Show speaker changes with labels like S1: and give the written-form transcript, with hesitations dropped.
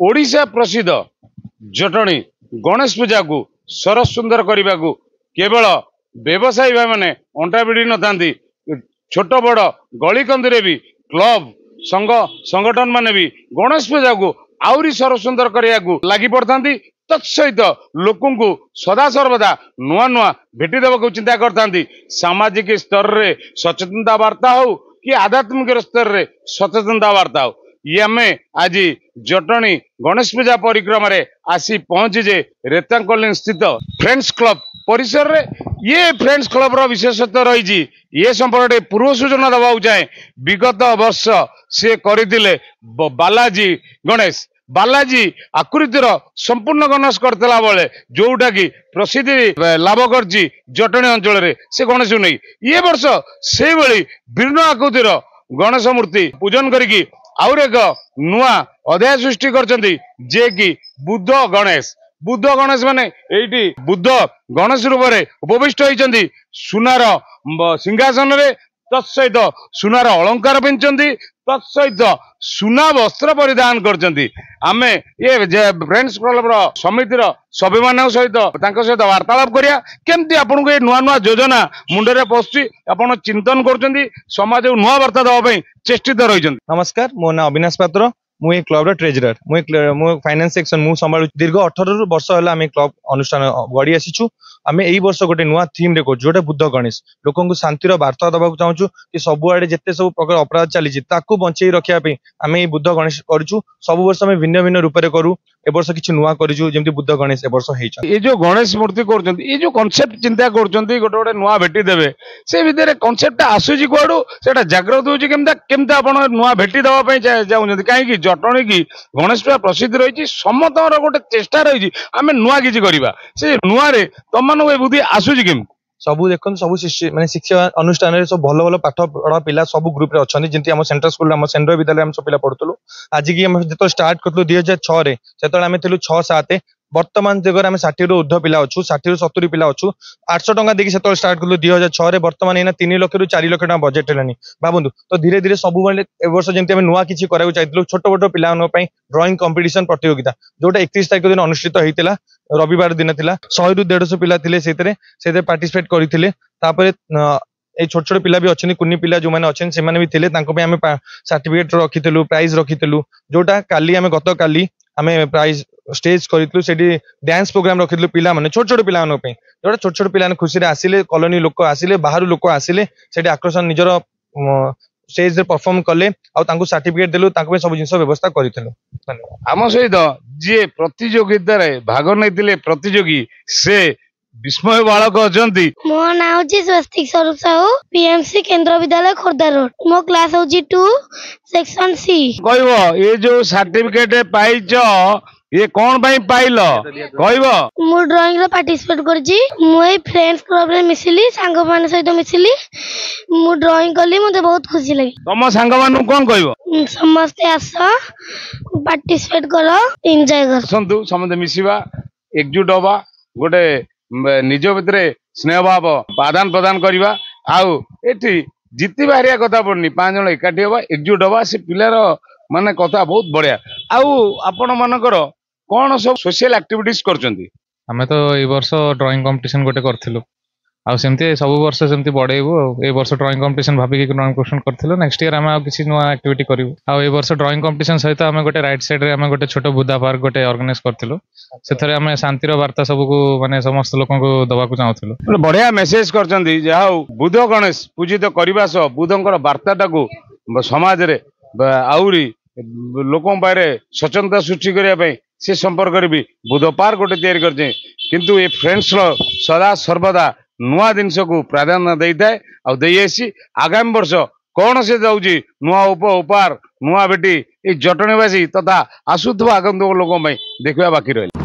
S1: ओडिशा प्रसिद्ध जटणी गणेश पूजा को सरस सुंदर करने को केवल व्यवसायी भाई मैंने अंटा भिड़ी न था छोट बड़ गली कंदी भी क्लब संघ संगठन माने भी गणेश पूजा को आउरी सरस सुंदर करने को लगी पड़ता तत्सहित लोक सदा सर्वदा नुआ नुआ भेटी देवा चिंता करता सामाजिक स्तर रे सचेतनता वार्ता हो कि आध्यात्मिक स्तर रे सचेतनता वार्ता हो ये आम आज जटणी गणेश पूजा परिक्रमा रे आसी पहुंचीजे रेतांकलिन स्थित फ्रेंड्स क्लब परिसर रे। ये फ्रेंड्स क्लब रो विशेषत्व रही ये संपर्क पूर्व सूचना दबा चाहे विगत वर्ष सी करते बालाजी गणेश बालाजी आकृतिर संपूर्ण गणेश करता बेले जोटा कि प्रसिद्धि लाभ कर जटणी अंचल से गणेश नहीं ये वर्ष से विभिन्न आकृतिर गणेश मूर्ति पूजन करी आउर एक नुआ अध्याय सृष्टि करछंती जे कि बुद्ध गणेश माने एठी बुद्ध गणेश रूप में उपविष्ट होइछंती सुनार सिंहासन रे तत्सहित सुनार अलंकार पिंचंती तत्सहित सुना वस्त्र परिधान करछंती। आमे ये फ्रेंड्स क्लब समितिर सभी मान सहित सहित वार्तालाप करिया केमती आपन को नुआ नुआ योजना मुंडरे पसुची आपण चिंतन करछंती समाज को नुआ वार्ता देबा पई चेष्टित रहिछंती।
S2: नमस्कार मो ना अविनाश पात्र मु एक क्लब ट्रेजरर मु फाइनेंस सेक्शन मु संभालु दीर्घ 18 वर्ष है आम क्लब अनुष्ठान गढ़ी आसीचु। आम यही वर्ष गोटे नुआ थीम रे जोटा बुद्ध गणेश लोक शांतिर वार्ता दबाक चाहूँ कि सबुआड़े जिते सब प्रकार अपराध चली बंचे रखापी आम ये बुद्ध गणेश करूँ। सब वर्ष आम भिन्न भिन्न रूप से करूँ ए वर्ष किसी नुआ करूँ जमी बुद्ध गणेश ए वर्ष
S1: ये जो गणेश मूर्ति कर ये जो कॉन्सेप्ट चिंता कर गोटे गोटे नुआ भेटी देवे से भितर कॉन्सेप्ट आसूची कुआड़ू से जागृत होमती आप नुआ भेटी देवाई चाहते कहीं जटणी की गणेश पूजा प्रसिद्ध रही समस्त गोटे चेष्टा रही आम नुआ किसी करवा से नुआ तुम मान बुद्धि आसूची केम
S2: सब देखो सब माने शिक्षा अनुष्ठान सब भल भल पाठ पढ़ा पिला सब ग्रुप रे अच्छा जमी आम सेंट्रल स्कूल आम सेंट्रल विद्यालय हम सब पिला पढ़ुलु। आज की जो स्टार्ट करूँ 2006 रे से आम थी 6-7 वर्तमान जगह आम 60 रु ऊर्ध्व पिला अच्छु 60 रु 70 पिला अच्छु 800 टंका देखिए से स्टार्ट करूँ 2006 रे वर्तमान एना 3 लाख रु 4 लाख टका बजेट है भावुँ। तो धीरे धीरे सब वर्ष जमी आम नुआ किसी कराया चाहिए छोट छोट पिला ड्रॉइंग कंपटीशन प्रतियोगिता जोटा 31 तारीख दिन अनुष्ठित होता रविवार दिन था 100 रु 150 पिला से पार्टिसिपेट करते ये छोट छोट पिला भी अच्छे कुनी पिला जो मैंने अच्छे से भी थे आम सर्टिफिकेट रखीलु प्राइज रखीलु जोटा काली आम गत काली आम प्राइज स्टेज करूँ से डांस प्रोग्राम रखीलु पिला माने छोट छोट पिला जोटा छोट छोट पिला खुशी आसिले कॉलोनी लोक आसिले बाहर लोक आसिले से आकर्षण निजर स्टेज रे परफॉर्म कले आउ सर्टिफिकेट देलु सब जिन व्यवस्था करूँ।
S1: आम सहित जी प्रतियोगिता भाग नहीं प्रतियोगी से विस्मय बालक अच्छा
S3: मो ना हूँ स्वस्तिक स्वरूप साहू पीएमसी केंद्र विद्यालय खोर्धा रोड मो क्लास हूँ 2 सेक्शन सी
S1: कह ये जो सर्टिफिकेट पाइच ये कौन पाई पाइल कह
S3: मु ड्राइंग रे पार्टिसिपेट करजी मु ए फ्रेंड्स क्लब रे मिसिली सांग मान सहित मिसिली मु ड्राइंग कली मते बहुत खुशी लगी।
S1: तम सांग मानु कोन कहबो
S3: समस्त आस पार्टिसिपेट करो एंजॉय कर
S1: संतु समस्त मिसिबा एकजुट होबा गोटे निज भितर स्नेह भाव आदान प्रदान करवा आउ एठी जीति बाहरिया कथा पड़नी 5 जन एकाठी हवा एकजुट हवा से पिलार माने कथा बहुत बढ़िया। आउ आपण मानकर कौन सब सोशल एक्टिविटीज करचंती
S4: हमें तो ए वर्ष ड्राइंग कंपटीशन गोटे करथिलु आ सेमती सब वर्ष सेमती बढ़ेबू ए वर्ष ड्राइंग कंपटीशन भाबी के ड्राइंग कंपटीशन करथिलु नेक्स्ट ईयर हम किसी नुआ एक्टिविटी करिवु आ ए वर्ष ड्राइंग कंपटीशन सहित हम गोटे राइट साइड रे हम गोटे छोट बुद्धा पार्क गोटे ऑर्गेनाइज करथिलु सेथरे हम शांतिर वार्ता सब को माने समस्त लोकन को दबा को चाहथिलु।
S1: बढ़िया मेसेज करचंती जे हाउ बुद्ध गणेश पूजित करबा सो बुद्धंकर वार्ताटा को समाज रे आउरी लोकों बारे सचेतनता सृष्टि करने से संपर्क भी बुद्ध पार्क गोटे तैयारी करछे किंतु ये फ्रेंड्स सदा सर्वदा नुआ जिनस को प्राधान्य देता है आगामी वर्ष कौन से जाऊँगी नुआ उपहार नुआ भेटी ये जटणीवासी तथा आसुवा आगंतुक लोक देखा बाकी रही।